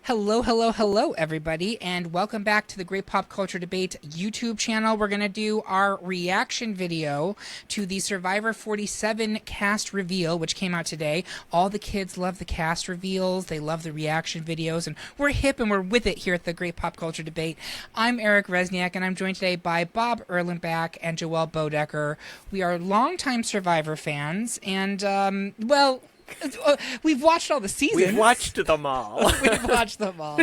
Hello, hello, hello, everybody, and welcome back to the Great Pop Culture Debate YouTube channel. We're going to do our reaction video to the Survivor 47 cast reveal, which came out today. All the kids love the cast reveals. They love the reaction videos, and we're hip and we're with it here at the Great Pop Culture Debate. I'm Eric Rezsnyak, and I'm joined today by Bob Erlenback and Joelle Boedecker. We are longtime Survivor fans, and, we've watched all the seasons. We've watched them all. We've watched them all.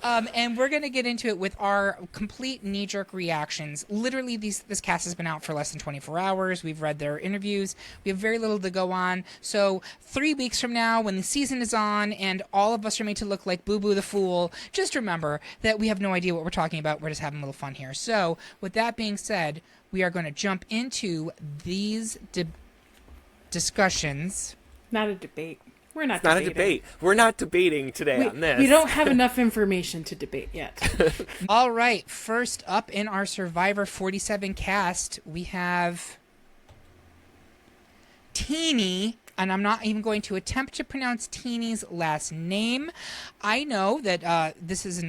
And we're going to get into it with our complete knee-jerk reactions. Literally, this cast has been out for less than 24 hours. We've read their interviews. We have very little to go on. So 3 weeks from now, when the season is on and all of us are made to look like Boo Boo the Fool, just remember that we have no idea what we're talking about. We're just having a little fun here. So with that being said, we are going to jump into these discussions. Not a debate. We're not. It's not a debate. We're not debating today on this. We don't have enough information to debate yet. All right. First up in our Survivor 47 cast, we have Teenie. And I'm not even going to attempt to pronounce Teenie's last name. I know that this is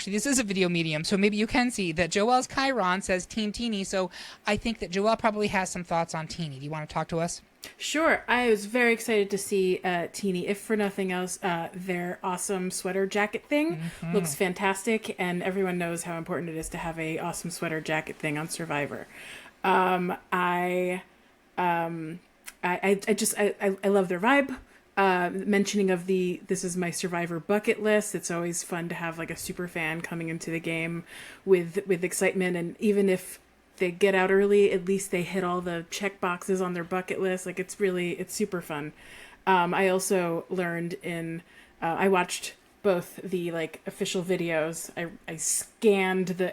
this is a video medium, so maybe you can see that Joelle's Chiron says Team Teenie. So I think that Joelle probably has some thoughts on Teenie. Do you want to talk to us? Sure. I was very excited to see Teenie. If for nothing else, their awesome sweater jacket thing looks fantastic, and everyone knows how important it is to have a awesome sweater jacket thing on Survivor. I love their vibe. Mentioning of this is my Survivor bucket list. It's always fun to have like a super fan coming into the game with excitement, and even if they get out early, at least they hit all the check boxes on their bucket list. Like it's super fun. I also learned I watched both the like official videos. I scanned the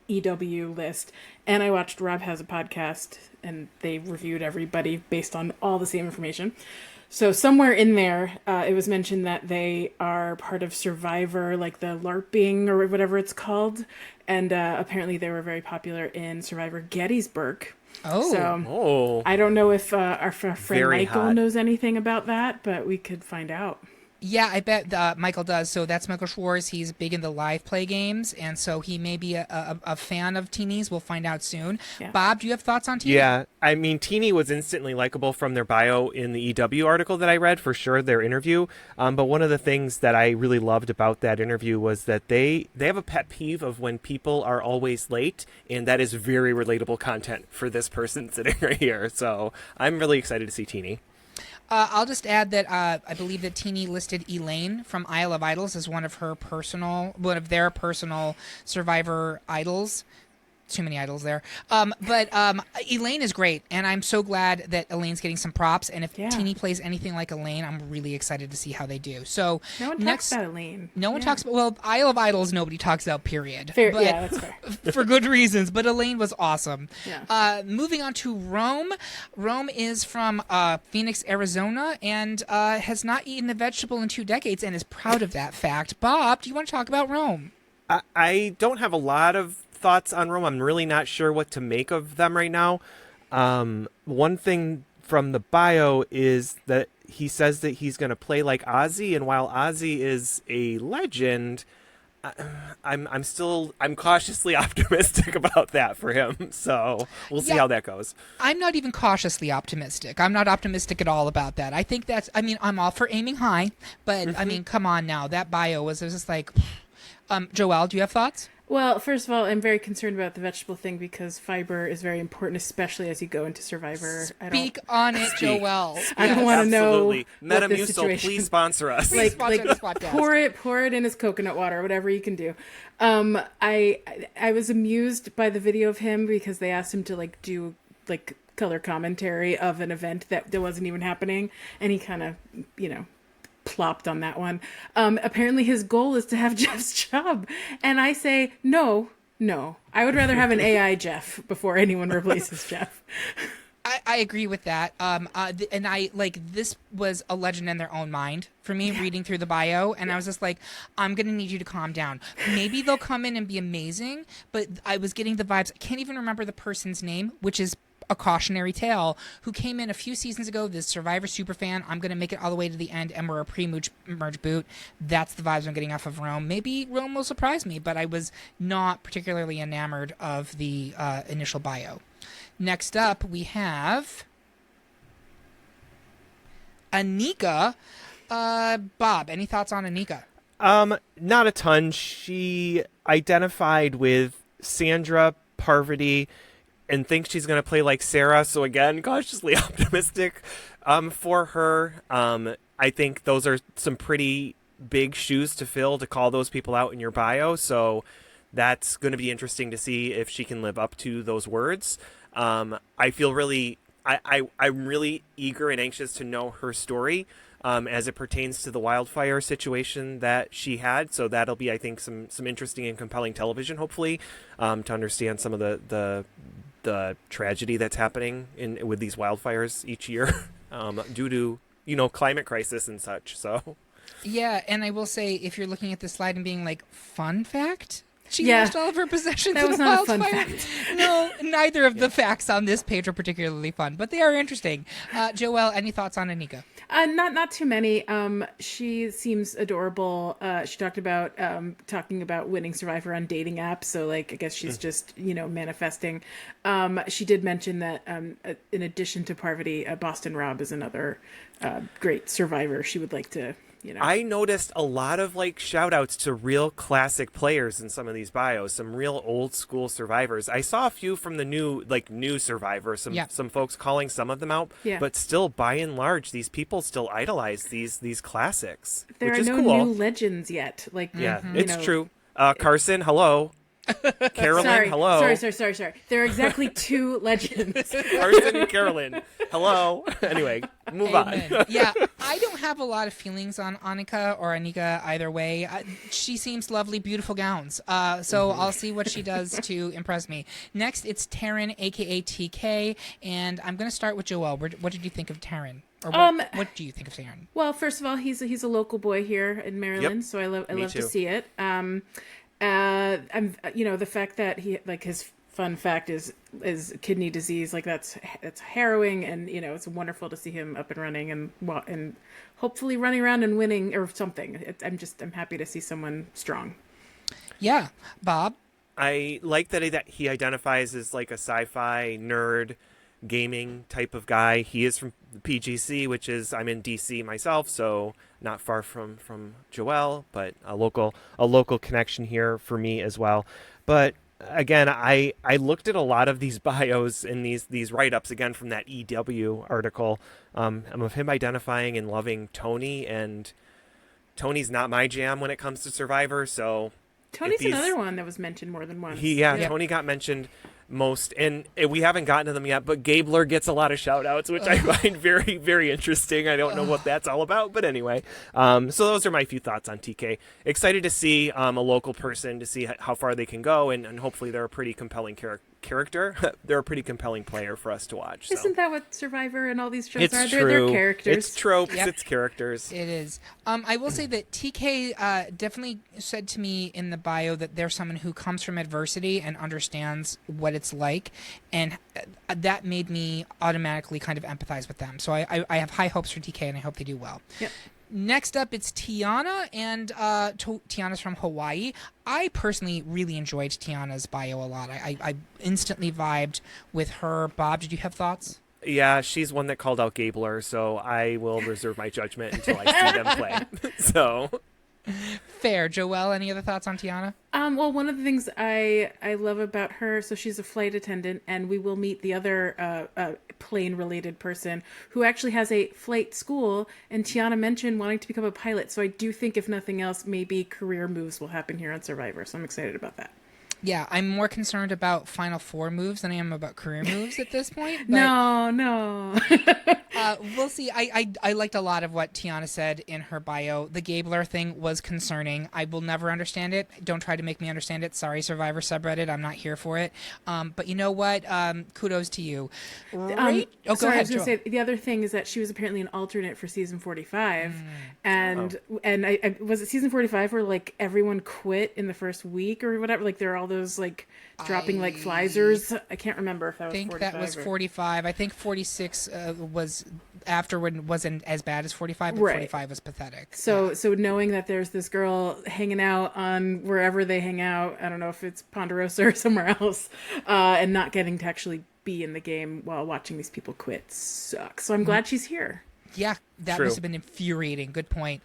EW list, and I watched Rob Has a Podcast, and they reviewed everybody based on all the same information. So somewhere in there, it was mentioned that they are part of Survivor, like the LARPing or whatever it's called, and apparently they were very popular in Survivor Gettysburg. Oh. So I don't know if our friend Very Michael hot. knows anything about that, but we could find out. Yeah, I bet Michael does. So that's Michael Schwartz. He's big in the live play games, and so he may be a fan of Teenies. We'll find out soon. Yeah. Bob, do you have thoughts on Teenie? Yeah, I mean, Teenie was instantly likable from their bio in the EW article that I read, for sure, their interview. But one of the things that I really loved about that interview was that they have a pet peeve of when people are always late, and that is very relatable content for this person sitting right here. So I'm really excited to see Teenie. I'll just add that I believe that Teenie listed Elaine from Isle of Idols as one of their personal Survivor idols. Too many idols there. But Elaine is great, and I'm so glad that Elaine's getting some props. And if Teenie plays anything like Elaine, I'm really excited to see how they do. So No one talks about Elaine. No one talks about, well, Isle of Idols nobody talks about, period. Fair, But, yeah, that's fair. for good reasons, but Elaine was awesome. Yeah. Moving on to Rome. Rome is from Phoenix, Arizona, and has not eaten a vegetable in 2 decades and is proud of that fact. Bob, do you want to talk about Rome? I don't have a lot of thoughts on Rome. I'm really not sure what to make of them right now. One thing from the bio is that he says that he's going to play like Ozzy, and while Ozzy is a legend, I'm cautiously optimistic about that for him. So we'll see how that goes. I'm not even cautiously optimistic. I'm not optimistic at all about that. I think I'm all for aiming high, but I mean, come on now. That bio was just like, Joelle, do you have thoughts? Well, first of all, I'm very concerned about the vegetable thing because fiber is very important, especially as you go into Survivor. Speak on it, Joelle. I don't want to know. Absolutely. what the Metamucil, situation- please sponsor us. Please sponsor this podcast. pour it in his coconut water, whatever you can do. I was amused by the video of him because they asked him to do color commentary of an event that wasn't even happening, and he kind of plopped on that one. Apparently his goal is to have Jeff's job, and I say no. I would rather have an AI Jeff before anyone replaces Jeff. I agree with that. And this was a legend in their own mind for me, reading through the bio, and I was just like, I'm gonna need you to calm down. Maybe they'll come in and be amazing, but I was getting the vibes. I can't even remember the person's name, which is a cautionary tale, who came in a few seasons ago, this Survivor superfan. I'm going to make it all the way to the end, and we're a pre-merge boot. That's the vibes I'm getting off of Rome. Maybe Rome will surprise me, but I was not particularly enamored of the initial bio. Next up, we have Anika. Bob, any thoughts on Anika? Not a ton. She identified with Sandra Parvati and thinks she's going to play like Sarah. So again, cautiously optimistic for her. I think those are some pretty big shoes to fill, to call those people out in your bio. So that's going to be interesting to see if she can live up to those words. I feel really, I'm really eager and anxious to know her story as it pertains to the wildfire situation that she had. So that'll be, I think, some interesting and compelling television, hopefully, to understand some of the tragedy that's happening with these wildfires each year due to, climate crisis and such. So yeah, and I will say, if you're looking at this slide and being like, fun fact, she lost all of her possessions in a wildfire. Fun fact. No, neither of the facts on this page are particularly fun, but they are interesting. Joelle, any thoughts on Anika? Not too many. She seems adorable. She talked about talking about winning Survivor on dating apps. So, I guess she's just manifesting. She did mention that in addition to Parvati, Boston Rob is another great Survivor she would like to. I noticed a lot of shout outs to real classic players in some of these bios, some real old school survivors. I saw a few from the new Survivor, some folks calling some of them out, but still by and large, these people still idolize these classics. There which are is no cool. new legends yet. It's true. Carson, hello. Carolyn, hello. Sorry. There are exactly two legends. Carson and Carolyn, hello. Anyway, move Amen. on. Yeah, I don't have a lot of feelings on Anika or Anika either way. She seems lovely, beautiful gowns. So I'll see what she does to impress me. Next, it's Taryn, a.k.a. TK, and I'm going to start with Joelle. What did you think of Taryn? Or what do you think of Taryn? Well, first of all, he's a local boy here in Maryland, so I love to see it. I'm the fact that he his fun fact is kidney disease, that's harrowing, and it's wonderful to see him up and running and hopefully running around and winning or something. I'm happy to see someone strong. Yeah, Bob. I like that he identifies as a sci-fi nerd gaming type of guy. He is from the PGC, which is, I'm in DC myself, so not far from Joelle, but a local connection here for me as well. But again, I looked at a lot of these bios and these write-ups again from that EW article of him identifying and loving Tony, and Tony's not my jam when it comes to Survivor. So Tony's another one that was mentioned more than once. Tony got mentioned most, and we haven't gotten to them yet, but Gabler gets a lot of shout outs, which I find very, very interesting. I don't know what that's all about, but anyway. So those are my few thoughts on TK. Excited to see a local person, to see how far they can go, and hopefully they're a pretty compelling character. They're a pretty compelling player for us to watch. So. Isn't that what Survivor and all these shows it's are? True. They're characters. It's tropes. Yep. It's characters. It is. I will say that TK definitely said to me in the bio that they're someone who comes from adversity and understands what it's like, and that made me automatically kind of empathize with them. So I have high hopes for TK, and I hope they do well. Yep. Next up, it's Tiana, and Tiana's from Hawaii. I personally really enjoyed Tiana's bio a lot. I instantly vibed with her. Bob, did you have thoughts? Yeah, she's one that called out Gabler, so I will reserve my judgment until I see them play. So... Fair. Joelle, any other thoughts on Tiana? Well, one of the things I love about her, so she's a flight attendant, and we will meet the other plane-related person who actually has a flight school, and Tiana mentioned wanting to become a pilot, so I do think, if nothing else, maybe career moves will happen here on Survivor, so I'm excited about that. Yeah, I'm more concerned about Final Four moves than I am about career moves at this point. But, no. We'll see. I liked a lot of what Tiana said in her bio. The Gabler thing was concerning. I will never understand it. Don't try to make me understand it. Sorry, Survivor subreddit. I'm not here for it. But you know what? Kudos to you. Right? Go ahead. I was going Joel. to say, the other thing is that she was apparently an alternate for season 45. And I was it season 45 where everyone quit in the first week or whatever? There are all those like dropping like flyzers. I can't remember if that was 45. I think that was 45. I think 46 was afterward wasn't as bad as 45, but 45 was pathetic. So knowing that there's this girl hanging out on wherever they hang out, I don't know if it's Ponderosa or somewhere else, and not getting to actually be in the game while watching these people quit sucks. So I'm glad she's here. Yeah, that must have been infuriating. Good point.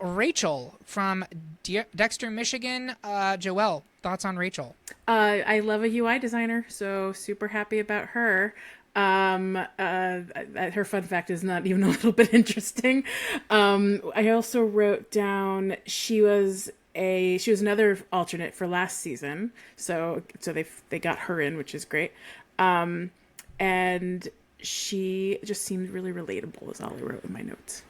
Rachel from Dexter, Michigan. Joelle, thoughts on Rachel? I love a UI designer, so super happy about her. Her fun fact is not even a little bit interesting. I also wrote down she was another alternate for last season, so they got her in, which is great. And she just seemed really relatable, is all I wrote in my notes.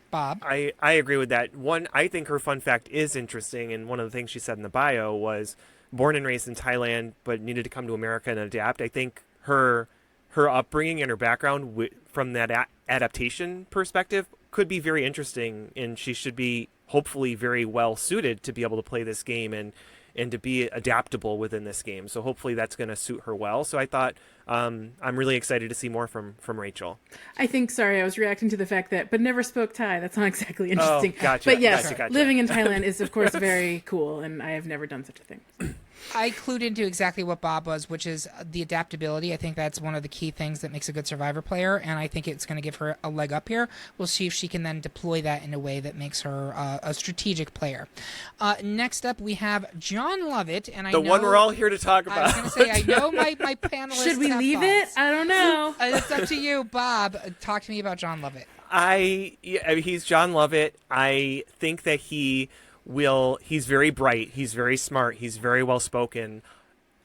Bob? I agree with that. One, I think her fun fact is interesting, and one of the things she said in the bio was born and raised in Thailand, but needed to come to America and adapt. I think her upbringing and her background from that adaptation perspective could be very interesting, and she should be hopefully very well suited to be able to play this game and to be adaptable within this game. So hopefully that's going to suit her well. So I thought I'm really excited to see more from Rachel. I was reacting to the fact that, but never spoke Thai. That's not exactly interesting. Oh, gotcha. But yes, gotcha. Living in Thailand is of course very cool, and I have never done such a thing. I clued into exactly what Bob was, which is the adaptability. I think that's one of the key things that makes a good Survivor player, and I think it's going to give her a leg up here. We'll see if she can then deploy that in a way that makes her a strategic player. Next up, we have John Lovett, and the one we're all here to talk about. I was going to say, I know my panelists. Should we have leave thoughts. it? I don't know. It's up to you, Bob. Talk to me about John Lovett. He's John Lovett. I think that he's very bright. He's very smart. He's very well spoken.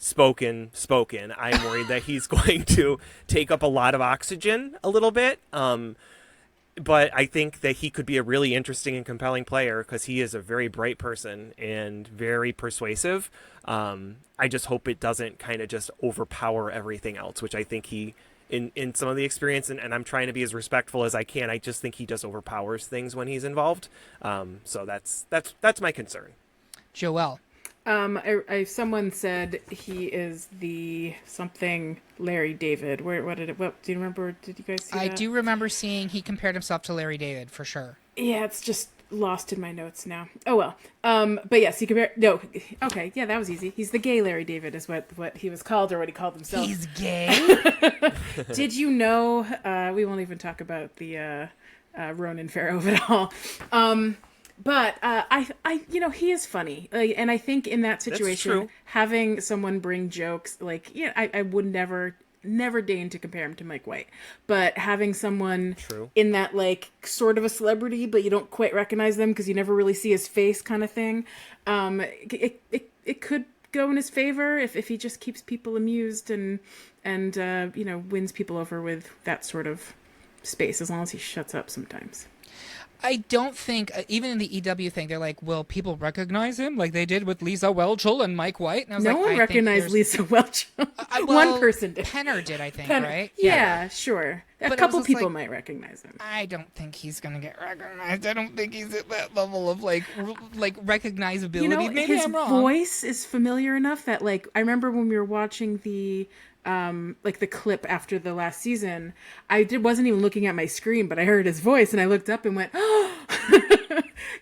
I'm worried that he's going to take up a lot of oxygen a little bit. But I think that he could be a really interesting and compelling player because he is a very bright person and very persuasive. I just hope it doesn't kind of just overpower everything else, which I think he, in some of the experience, and I'm trying to be as respectful as I can, I just think he just overpowers things when he's involved. So that's my concern. Joelle. Someone said he is the something Larry David. What do you remember? Did you guys see that? I do remember seeing he compared himself to Larry David for sure. Yeah, it's just lost in my notes now. Oh well. But yes, he compared. No, okay, yeah, that was easy. He's the gay Larry David, is what he was called, or what he called himself. He's gay. Did you know? We won't even talk about the Ronan Farrow of it all. But he is funny, and I think in that situation, having someone bring jokes, I would never deign to compare him to Mike White, but having someone in that sort of a celebrity, but you don't quite recognize them because you never really see his face, kind of thing, it could go in his favor if he just keeps people amused and wins people over with that sort of space, as long as he shuts up sometimes. I don't think, even in the EW thing, they're like, will people recognize him like they did with Lisa Whelchel and Mike White? And I was no one recognized Lisa Whelchel. One person did. Penner did, I think, Penner. right? Yeah, sure. A couple people might recognize him. I don't think he's going to get recognized. I don't think he's at that level of recognizability. Maybe his I'm wrong. Voice is familiar enough that I remember when we were watching the the clip after the last season, I wasn't even looking at my screen, but I heard his voice and I looked up and went, oh.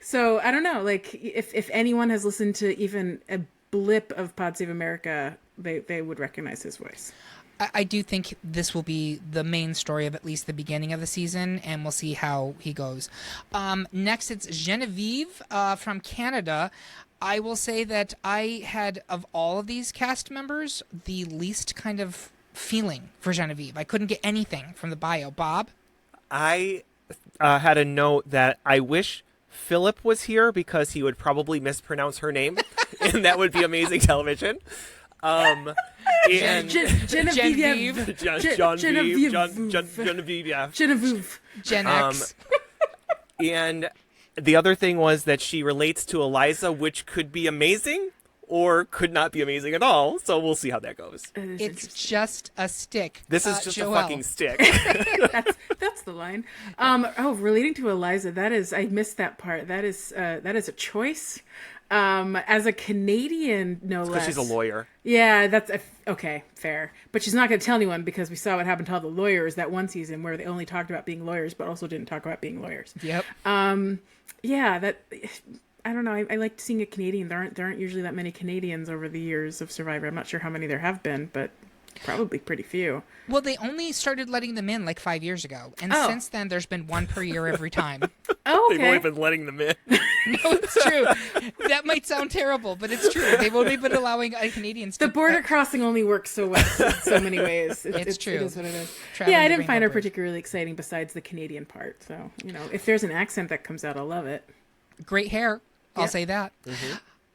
So I don't know, if anyone has listened to even a blip of Pod Save America, they would recognize his voice. I do think this will be the main story of at least the beginning of the season, and we'll see how he goes. Next, it's Genevieve from Canada. I will say that I had, of all of these cast members, the least kind of feeling for Genevieve. I couldn't get anything from the bio. Bob? I had a note that I wish Philip was here because he would probably mispronounce her name, and that would be amazing television. Genevieve. Genevieve, yeah. Genevieve. Gen X. And the other thing was that she relates to Eliza, which could be amazing or could not be amazing at all. So we'll see how that goes. It's just a stick. This is just Joelle. a fucking stick. That's the line. Relating to Eliza, I missed that part. That is a choice. As a Canadian, no Because less. she's a lawyer. Yeah, that's okay, fair. But she's not going to tell anyone because we saw what happened to all the lawyers that one season where they only talked about being lawyers, but also didn't talk about being lawyers. Yep. Yeah, that I don't know. I like seeing a Canadian. There aren't usually that many Canadians over the years of Survivor. I'm not sure how many there have been, but probably pretty few. Well, they only started letting them in like 5 years ago, and Oh. since then there's been one per year every time. Oh, They've only okay. been letting them in. No, it's true. That might sound terrible, but it's true. They've only been allowing Canadians to The border crossing only works so well in so many ways. It's true. It is what it is. Traveling Yeah, I the didn't find Rainbow her Bridge. particularly exciting besides the Canadian part. So, if there's an accent that comes out, I'll love it. Great hair. I'll Yeah. say that.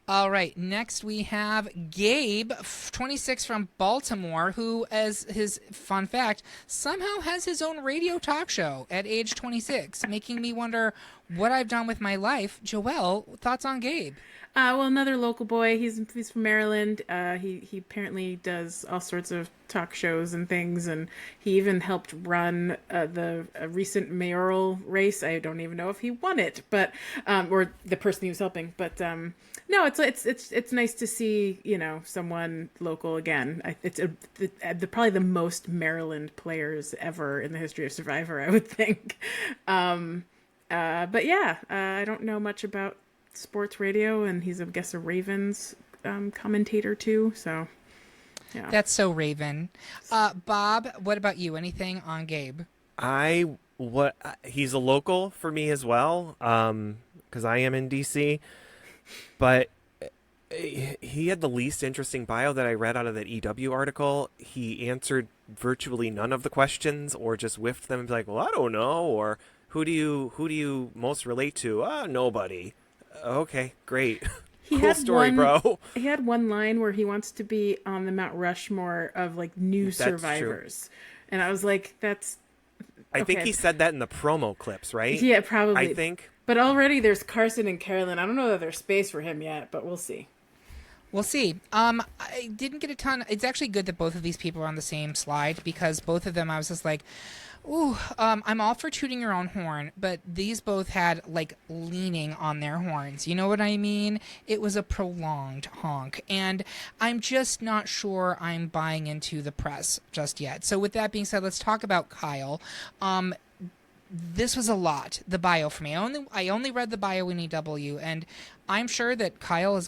All right. Next, we have Gabe, 26 from Baltimore, who, as his fun fact, somehow has his own radio talk show at age 26, making me wonder what I've done with my life. Joelle, thoughts on Gabe? Well, another local boy. He's from Maryland. He apparently does all sorts of talk shows and things, and he even helped run the recent mayoral race. I don't even know if he won it, but or the person he was helping. But no, it's nice to see someone local again. It's probably the most Maryland players ever in the history of Survivor, I would think. But yeah, I don't know much about sports radio, and he's, I guess, a Ravens commentator too. So, yeah. That's so Raven. Bob, what about you? Anything on Gabe? He's a local for me as well, because I am in DC, but he had the least interesting bio that I read out of that EW article. He answered virtually none of the questions, or just whiffed them and be like, "Well, I don't know," or "Who do you most relate to?" Nobody. Okay, great. Cool story, bro. He had one line where he wants to be on the Mount Rushmore of like new That's survivors, and I was like, "That's." I think okay. he said that in the promo clips, right? Yeah, probably. I think. But already there's Carson and Carolyn. I don't know that there's space for him yet, but we'll see. We'll see. I didn't get a ton. It's actually good that both of these people are on the same slide, because both of them, I was just like, ooh, I'm all for tooting your own horn, but these both had like leaning on their horns. You know what I mean? It was a prolonged honk, and I'm just not sure I'm buying into the press just yet. So with that being said, let's talk about Kyle. This was a lot, the bio for me. I only read the bio in EW, and I'm sure that Kyle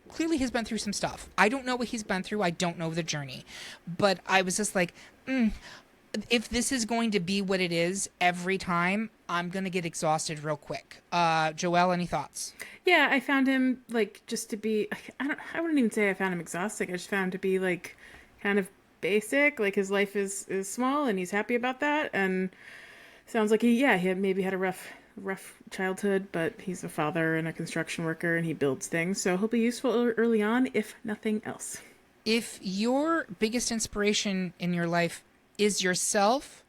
clearly has been through some stuff. I don't know what he's been through. I don't know the journey. But I was just like, if this is going to be what it is every time, I'm going to get exhausted real quick. Joelle, any thoughts? Yeah, I found him like just to be. I wouldn't even say I found him exhausting. I just found him to be like kind of basic. Like his life is small, and he's happy about that. And sounds like he had maybe had a rough childhood, but he's a father and a construction worker, and he builds things, so he'll be useful early on, if nothing else. If your biggest inspiration in your life is yourself,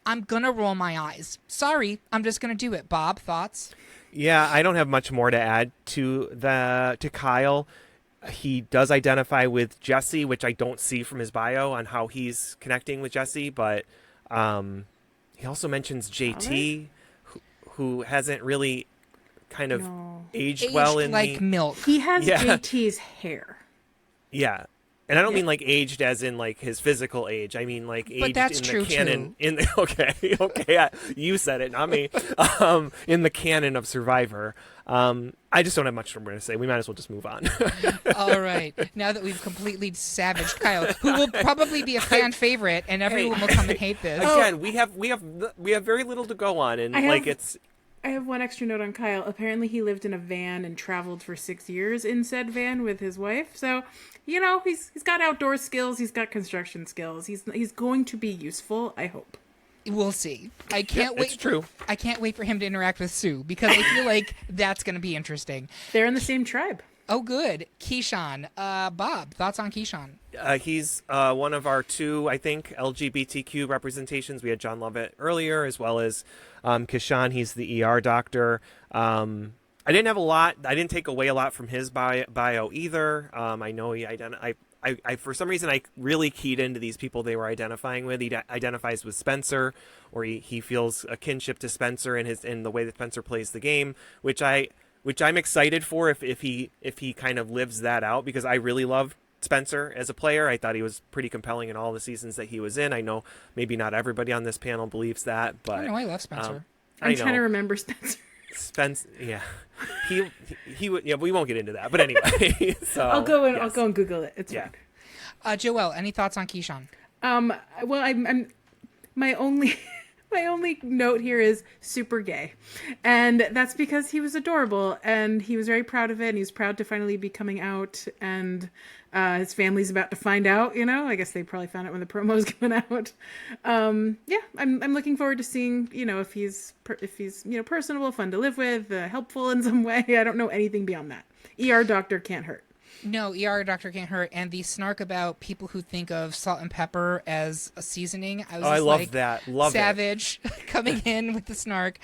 I'm gonna roll my eyes. Sorry, I'm just gonna do it. Bob, thoughts? Yeah, I don't have much more to add to Kyle. He does identify with Jesse, which I don't see from his bio on how he's connecting with Jesse, but he also mentions JT, who hasn't really kind of aged well in like milk. He has JT's hair. Yeah. And I don't mean like aged as in like his physical age. I mean like aged that's in true, the canon. too. Okay, you said it, not me. In the canon of Survivor. I just don't have much more to say. We might as well just move on. All right. Now that we've completely savaged Kyle, who will probably be a fan favorite, and everyone will come and hate this. Again, we have very little to go on, and I have one extra note on Kyle. Apparently, he lived in a van and traveled for 6 years in said van with his wife. So, he's got outdoor skills. He's got construction skills. He's going to be useful, I hope. We'll see. I can't wait. It's true. I can't wait for him to interact with Sue, because I feel like that's going to be interesting. They're in the same tribe. Oh, good. Keyshawn. Bob, thoughts on Keyshawn? He's one of our two, I think, LGBTQ representations. We had John Lovett earlier, as well as Keyshawn. He's the ER doctor. I didn't take away a lot from his bio either. I know I for some reason I really keyed into these people they were identifying with. He identifies with Spencer, or he feels a kinship to Spencer in the way that Spencer plays the game, which I which I'm excited for if he kind of lives that out, because I really loved Spencer as a player. I thought he was pretty compelling in all the seasons that he was in. I know maybe not everybody on this panel believes that, but Oh, no, I love Spencer. I'm trying to remember Spencer. Yeah, he would. Yeah, we won't get into that. But anyway, so I'll go and Google it. It's fine. Joelle, any thoughts on Keyshawn? Well, I'm my only my only note here is super gay, and that's because he was adorable and he was very proud of it, and he was proud to finally be coming out, and his family's about to find out. I guess they probably found out when the promo's coming out. Yeah, I'm looking forward to seeing if he's personable, fun to live with, helpful in some way. I don't know anything beyond that. ER doctor can't hurt. No, ER doctor can't hurt. And the snark about people who think of salt and pepper as a seasoning. I love that. Love savage coming in with the snark.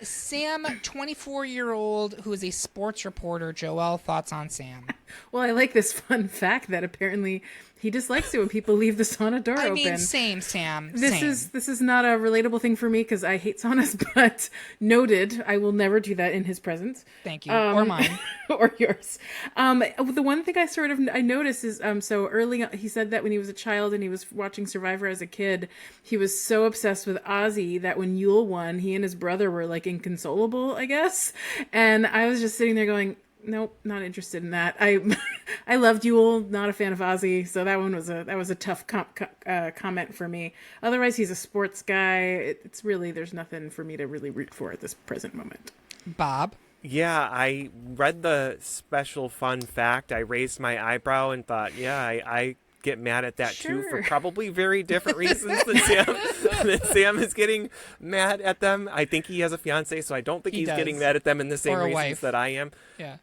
Sam, 24-year-old who is a sports reporter. Joelle, thoughts on Sam? Well, I like this fun fact that apparently he dislikes it when people leave the sauna door open. I mean, same, Sam. This is not a relatable thing for me because I hate saunas, but noted. I will never do that in his presence. Thank you. Or mine. Or yours. The one thing I noticed is so early on, he said that when he was a child and he was watching Survivor as a kid, he was so obsessed with Ozzy that when Yule won, he and his brother were like inconsolable, I guess. And I was just sitting there going, nope, not interested in that. I loved Yule, not a fan of Ozzy, so that was a tough comment for me. Otherwise, he's a sports guy. It's really, there's nothing for me to really root for at this present moment. Bob? Yeah, I read the special fun fact. I raised my eyebrow and thought, yeah, I get mad at that too, for probably very different reasons than Sam. That Sam is getting mad at them. I think he has a fiance, so I don't think he's getting mad at them in the same reasons wife. That I am. Yeah.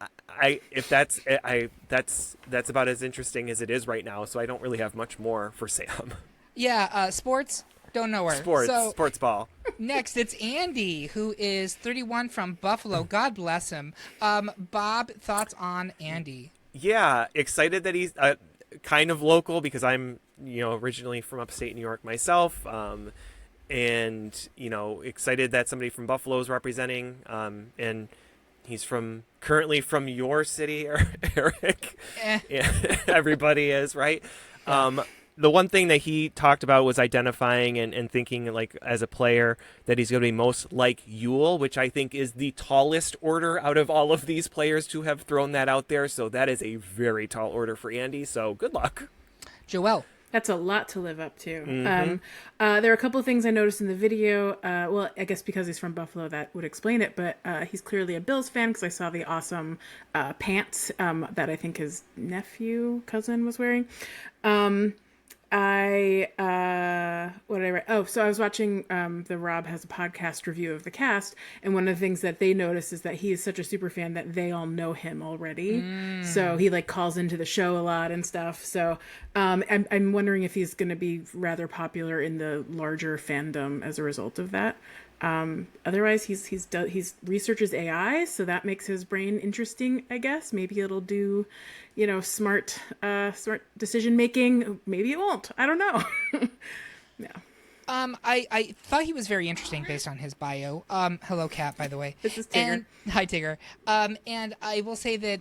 That's about as interesting as it is right now. So I don't really have much more for Sam. Yeah. Sports. Don't know her. Sports ball. Next, it's Andy, who is 31 from Buffalo. God bless him. Bob, thoughts on Andy? Yeah, excited that he's kind of local, because I'm originally from upstate New York myself, and excited that somebody from Buffalo is representing, and he's currently from your city, Eric. Yeah, everybody is, right? Yeah. The one thing that he talked about was identifying and thinking, like, as a player, that he's going to be most like Yule, which I think is the tallest order out of all of these players to have thrown that out there. So that is a very tall order for Andy. So good luck. Joelle. That's a lot to live up to. Mm-hmm. There are a couple of things I noticed in the video. Well, I guess because he's from Buffalo, that would explain it. But he's clearly a Bills fan, because I saw the awesome pants that I think his cousin was wearing. What did I write? Oh, so I was watching the Rob Has a Podcast review of the cast, and one of the things that they notice is that he is such a super fan that they all know him already. So he calls into the show a lot and stuff. So I'm wondering if he's going to be rather popular in the larger fandom as a result of that. Otherwise, he's researches AI, so that makes his brain interesting, I guess. Maybe it'll do, smart decision making. Maybe it won't. I don't know. Yeah. I thought he was very interesting based on his bio. Hello, Kat, by the way. This is Tigger. Hi, Tigger. And I will say that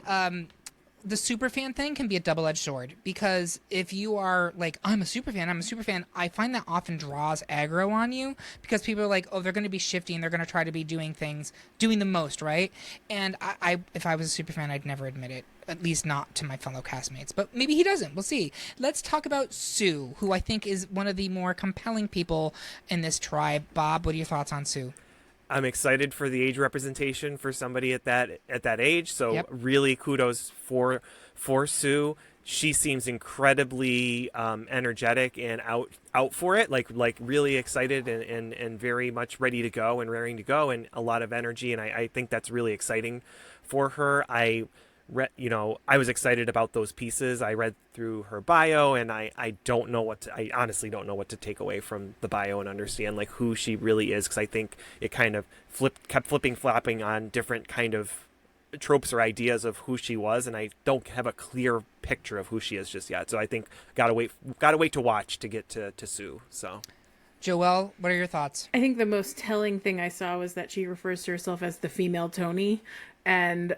the superfan thing can be a double-edged sword, because if you are like, I'm a superfan, I find that often draws aggro on you, because people are like, oh, they're going to be shifty and they're going to try to be doing the most, right? And I if I was a superfan, I'd never admit it, at least not to my fellow castmates. But maybe he doesn't. We'll see. Let's talk about Sue, who I think is one of the more compelling people in this tribe. Bob, what are your thoughts on Sue? I'm excited for the age representation for somebody at that age. So yep. Really kudos for Sue. She seems incredibly energetic and out for it, like really excited and very much ready to go and raring to go, and a lot of energy. And I think that's really exciting for her. I was excited about those pieces. I read through her bio, and I honestly don't know what to take away from the bio and understand who she really is, because I think it kind of kept flopping on different kind of tropes or ideas of who she was, and I don't have a clear picture of who she is just yet. So I think gotta wait to watch to get to Sue. So Joelle, what are your thoughts? I think the most telling thing I saw was that she refers to herself as the female Tony. And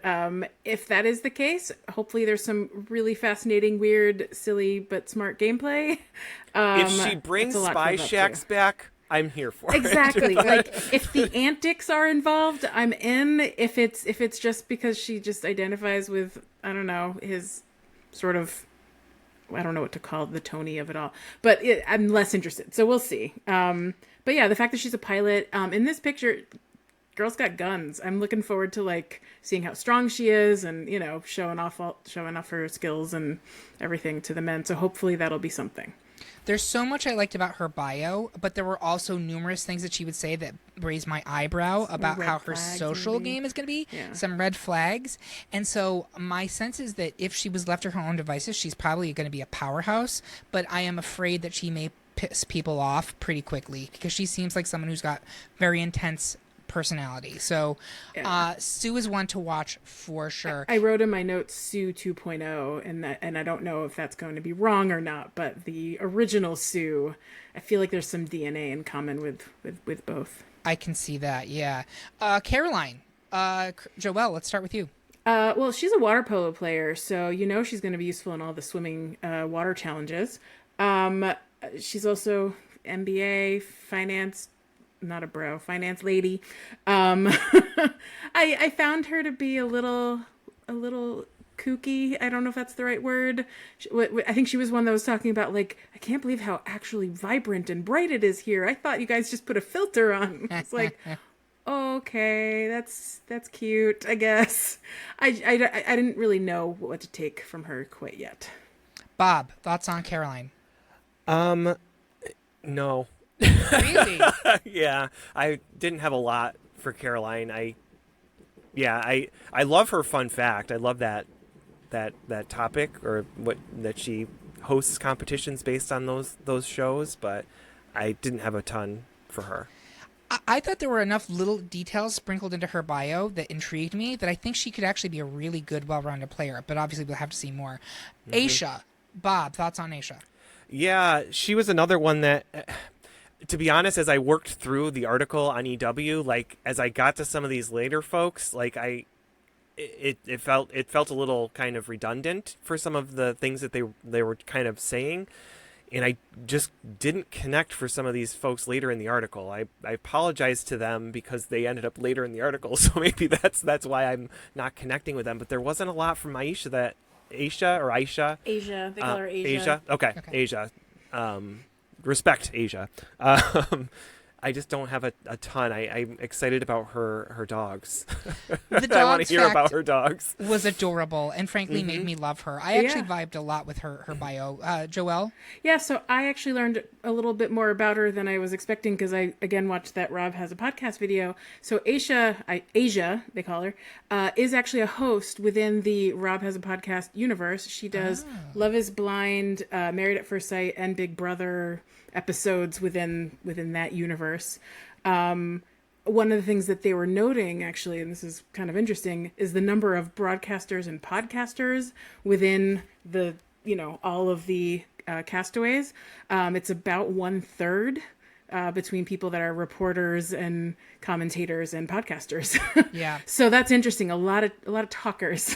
if that is the case, hopefully there's some really fascinating, weird, silly, but smart gameplay. If she brings it's a lot to Spy live up Shacks to. back, I'm here for it. Exactly. Like if the antics are involved, I'm in. If it's just because she just identifies with, I don't know, his sort of, I don't know what to call the Tony of it all, but I'm less interested. So we'll see. But yeah, the fact that she's a pilot in this picture, girl's got guns. I'm looking forward to like seeing how strong she is, and you know, showing off her skills and everything to the men. So hopefully that'll be something. There's so much I liked about her bio, but there were also numerous things that she would say that raised my eyebrow about how her social game is going to be. Yeah. Some red flags. And so my sense is that if she was left to her own devices, she's probably going to be a powerhouse, but I am afraid that she may piss people off pretty quickly because she seems like someone who's got very intense personality. So Sue is one to watch for sure. I wrote in my notes Sue 2.0, and I don't know if that's going to be wrong or not, but the original Sue, I feel like there's some DNA in common with both. I can see that, yeah. Caroline, Joelle, let's start with you. Well, she's a water polo player, so you know she's going to be useful in all the swimming water challenges. She's also MBA, finance, not a bro, finance lady. I found her to be a little kooky. I don't know if that's the right word. I think she was one that was talking about like, I can't believe how actually vibrant and bright it is here. I thought you guys just put a filter on. It's like, okay, that's cute, I guess. I didn't really know what to take from her quite yet. Bob, thoughts on Caroline? No. Really? Yeah, I didn't have a lot for Caroline. I love her fun fact. I love that topic, or that she hosts competitions based on those shows, but I didn't have a ton for her. I thought there were enough little details sprinkled into her bio that intrigued me that I think she could actually be a really good, well-rounded player, but obviously we'll have to see more. Aisha. Bob, thoughts on Aisha? Yeah, she was another one that, to be honest, as I worked through the article on EW, like as I got to some of these later folks, like it felt a little kind of redundant for some of the things that they were kind of saying, and I just didn't connect for some of these folks later in the article. I apologize to them because they ended up later in the article, so maybe that's why I'm not connecting with them. But there wasn't a lot from Aisha, they call her Asia. Okay. Asia. Respect Asia. I just don't have a ton. I'm excited about her dogs. The dogs I want to hear about her dogs. Was adorable and frankly made me love her. I actually vibed a lot with her bio. Joelle? Yeah, so I actually learned a little bit more about her than I was expecting because I, again, watched that Rob Has a Podcast video. So Asia, they call her, is actually a host within the Rob Has a Podcast universe. She does Love is Blind, Married at First Sight, and Big Brother episodes within that universe. One of the things that they were noting, actually, and this is kind of interesting, is the number of broadcasters and podcasters within the, all of the castaways. It's about 1/3 between people that are reporters and commentators and podcasters. Yeah. So that's interesting. A lot of talkers.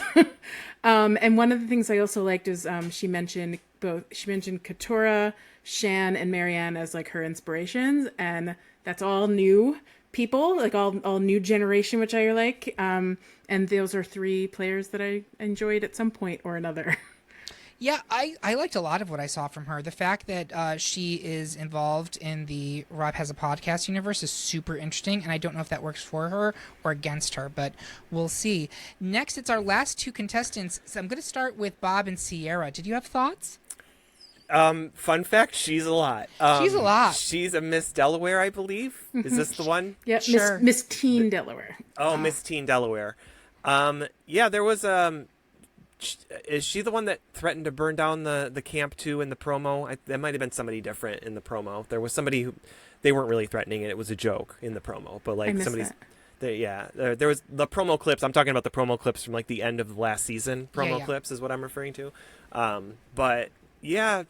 And one of the things I also liked is she mentioned Katora, Shan, and Marianne as like her inspirations, and that's all new people, like all new generation, which I like. And those are 3 players that I enjoyed at some point or another. Yeah, I liked a lot of what I saw from her. The fact that she is involved in the Rob Has a Podcast universe is super interesting, and I don't know if that works for her or against her, but we'll see. Next, it's our last 2 contestants. So I'm going to start with Bob and Sierra. Did you have thoughts? Fun fact, she's a lot. She's a lot. She's a Miss Delaware, I believe. Is this the one? Yeah, sure. Miss Teen Delaware. Oh, Miss Teen Delaware. Yeah, there was is she the one that threatened to burn down the camp too in the promo? That might have been somebody different in the promo. There was somebody who they weren't really threatening, and it was a joke in the promo. But like somebody's, there was the promo clips. I'm talking about the promo clips from like the end of the last season. Clips is what I'm referring to. But yeah,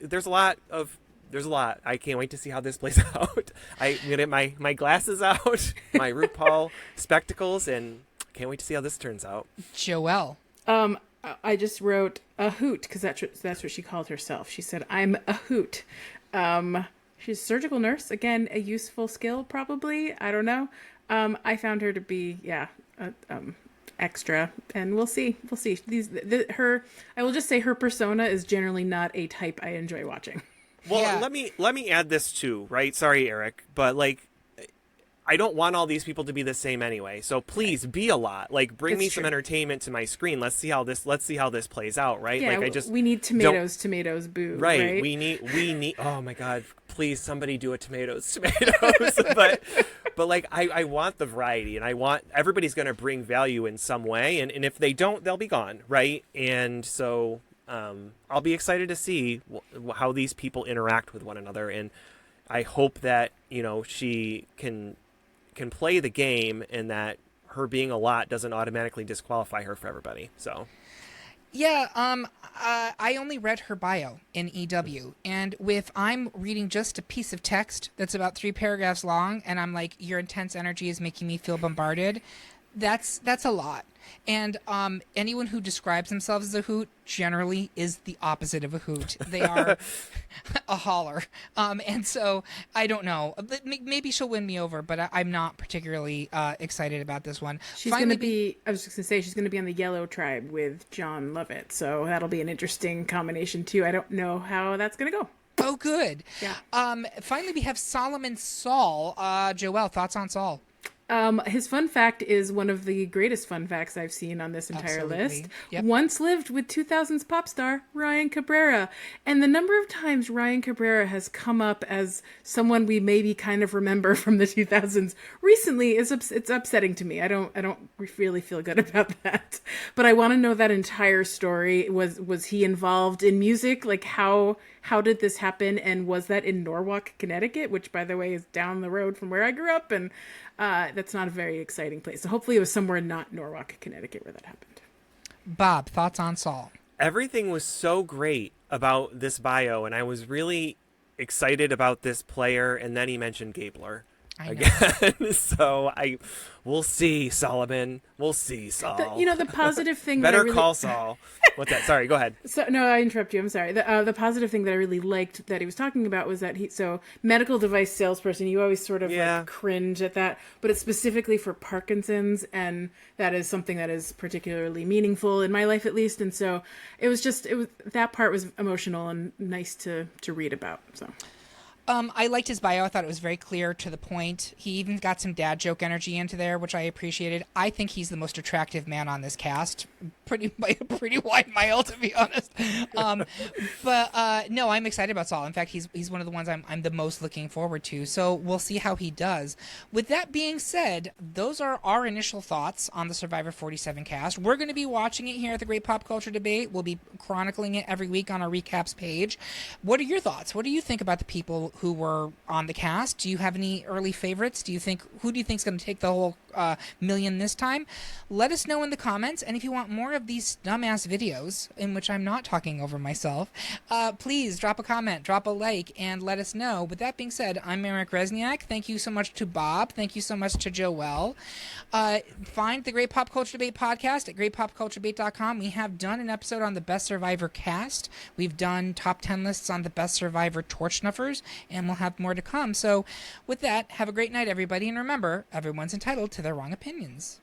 there's a lot of there's a lot. I can't wait to see how this plays out. I'm gonna get my glasses out, my RuPaul spectacles, and can't wait to see how this turns out. Joelle. I just wrote a hoot because that's what she called herself. She said, "I'm a hoot." She's a surgical nurse. Again, a useful skill, probably. I don't know. I found her to be, extra, and we'll see. We'll see. I will just say her persona is generally not a type I enjoy watching. Well, Yeah. let me add this too, right? Sorry, Eric, but like, I don't want all these people to be the same anyway. So please be a lot. Like, bring me some entertainment to my screen. Let's see how this plays out, right? Yeah, like we need tomatoes, boo. Right. We need. Oh my God! Please, somebody do a tomatoes. But like, I want the variety, and I want everybody's going to bring value in some way, and if they don't, they'll be gone, right? And so I'll be excited to see how these people interact with one another, and I hope that she can play the game, and that her being a lot doesn't automatically disqualify her for everybody. So. Yeah, I only read her bio in EW, and if I'm reading just a piece of text that's about 3 paragraphs long, and I'm like, your intense energy is making me feel bombarded, that's a lot. And anyone who describes themselves as a hoot generally is the opposite of a hoot. They are a holler. And so I don't know. Maybe she'll win me over, but I'm not particularly excited about this one. She's going to be, I was just going to say, she's going to be on the Yellow Tribe with John Lovett. So that'll be an interesting combination too. I don't know how that's going to go. Oh, good. Yeah. Finally, we have Solomon Saul. Joelle, thoughts on Saul? His fun fact is one of the greatest fun facts I've seen on this entire list. Yep. Once lived with 2000s pop star Ryan Cabrera. And the number of times Ryan Cabrera has come up as someone we maybe kind of remember from the 2000s recently it's upsetting to me. I don't really feel good about that. But I want to know that entire story. Was he involved in music? Like how did this happen? And was that in Norwalk, Connecticut, which by the way is down the road from where I grew up, and that's not a very exciting place. So hopefully it was somewhere not Norwalk, Connecticut where that happened. Bob, thoughts on Saul? Everything was so great about this bio, and I was really excited about this player, and then he mentioned Gabler again. So we'll see, Solomon. We'll see, Saul. The positive thing Better call Saul. What's that? Sorry, go ahead. So no, I interrupt you. I'm sorry. The positive thing that I really liked that he was talking about was that medical device salesperson. You always sort of like cringe at that, but it's specifically for Parkinson's, and that is something that is particularly meaningful in my life, at least. And so that part was emotional and nice to read about. So. I liked his bio. I thought it was very clear, to the point. He even got some dad joke energy into there, which I appreciated. I think he's the most attractive man on this cast, by a pretty wide mile, to be honest. But no, I'm excited about Saul. In fact, he's one of the ones I'm the most looking forward to. So we'll see how he does. With that being said, those are our initial thoughts on the Survivor 47 cast. We're going to be watching it here at the Great Pop Culture Debate. We'll be chronicling it every week on our recaps page. What are your thoughts? What do you think about the people who were on the cast? Do you have any early favorites? Who do you think is going to take the whole million this time? Let us know in the comments. And if you want more of these dumbass videos in which I'm not talking over myself, please drop a comment, drop a like, and let us know. With that being said, I'm Eric Rezsnyak. Thank you so much to Bob. Thank you so much to Joelle. Find the Great Pop Culture Debate podcast at greatpopculturedebate.com. We have done an episode on the Best Survivor cast. We've done top 10 lists on the Best Survivor torch snuffers, and we'll have more to come. So with that, have a great night, everybody. And remember, everyone's entitled to their wrong opinions.